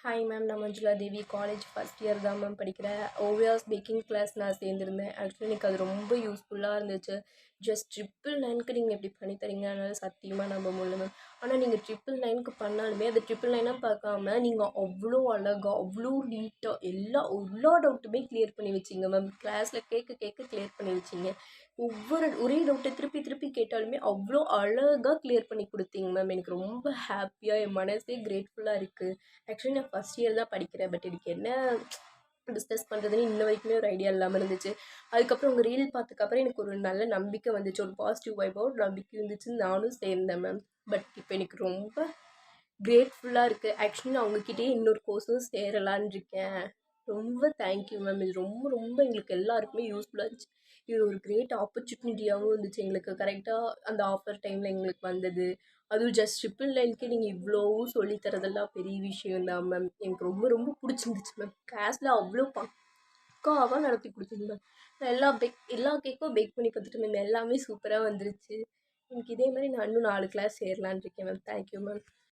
Hi ma'am, நான் மஞ்சுளா தேவி. College first year தான் ma'am படிக்கிறேன். ஓவியாஸ் பேக்கிங் கிளாஸ் நான் சேர்ந்துருந்தேன். ஆக்சுவலி எனக்கு அது ரொம்ப யூஸ்ஃபுல்லாக இருந்துச்சு. ஜஸ்ட் 999க்கு நீங்கள் எப்படி பண்ணி தரீங்க, அதனால சத்தியமாக நம்ப முடியல மேம். ஆனால் நீங்கள் 999க்கு பண்ணாலுமே அது 999 பார்க்காம நீங்கள் அவ்வளோ அழகாக அவ்வளோ நீட்டாக எல்லா டவுட்டுமே கிளியர் பண்ணி வச்சிங்க மேம். கிளாஸில் கேட்க கேட்க கிளியர் பண்ணி வச்சிங்க. ஒரே டவுட்டை திருப்பி திருப்பி கேட்டாலுமே அவ்வளோ அழகாக கிளியர் பண்ணி கொடுத்தீங்க மேம். எனக்கு ரொம்ப ஹாப்பியாக என் மனசே கிரேட்ஃபுல்லாக இருக்குது. ஆக்சுவலி நான் ஃபஸ்ட் இயர் தான் படிக்கிறேன். பட் எனக்கு என்ன பிஸ்னஸ் பண்ணுறதுன்னு இன்ன வரைக்குமே ஒரு ஐடியா இல்லாமல் இருந்துச்சு. அதுக்கப்புறம் உங்கள் ரீல் பார்த்ததுக்கப்புறம் எனக்கு ஒரு நல்ல நம்பிக்கை வந்துச்சு. ஒரு பாசிட்டிவ் வைபாக ஒரு நம்பிக்கை இருந்துச்சு. நானும் சேர்ந்தேன் மேம். பட் இப்போ எனக்கு ரொம்ப கிரேட்ஃபுல்லாக இருக்குது. ஆக்சுவலி நான் உங்ககிட்டயே இன்னொரு கோர்ஸும் சேரலான்னு இருக்கேன். ரொம்ப தேங்க்யூ மேம். இது ரொம்ப ரொம்ப எங்களுக்கு எல்லாருக்குமே யூஸ்ஃபுல்லாக இருந்துச்சு. இது ஒரு கிரேட் ஆப்பர்ச்சுனிட்டியாகவும் இருந்துச்சு எங்களுக்கு. கரெக்டாக அந்த ஆஃபர் டைமில் எங்களுக்கு வந்தது. அதுவும் ஜஸ்ட் 999க்கு நீங்கள் இவ்வளோவும் சொல்லித்தரதெல்லாம் பெரிய விஷயம் தான் மேம். எனக்கு ரொம்ப ரொம்ப பிடிச்சிருந்துச்சு மேம். கிளாஸில் அவ்வளோ பக்காவாக நடத்தி கொடுத்தீங்க மேம். நான் எல்லா கேக்கும் பேக் பண்ணி பார்த்துட்டு மேம். எல்லாமே சூப்பராக வந்துருச்சு. எனக்கு இதே மாதிரி நான் இன்னும் 4 கிளாஸ் சேரலான்னு இருக்கேன் மேம். Thank you ma'am.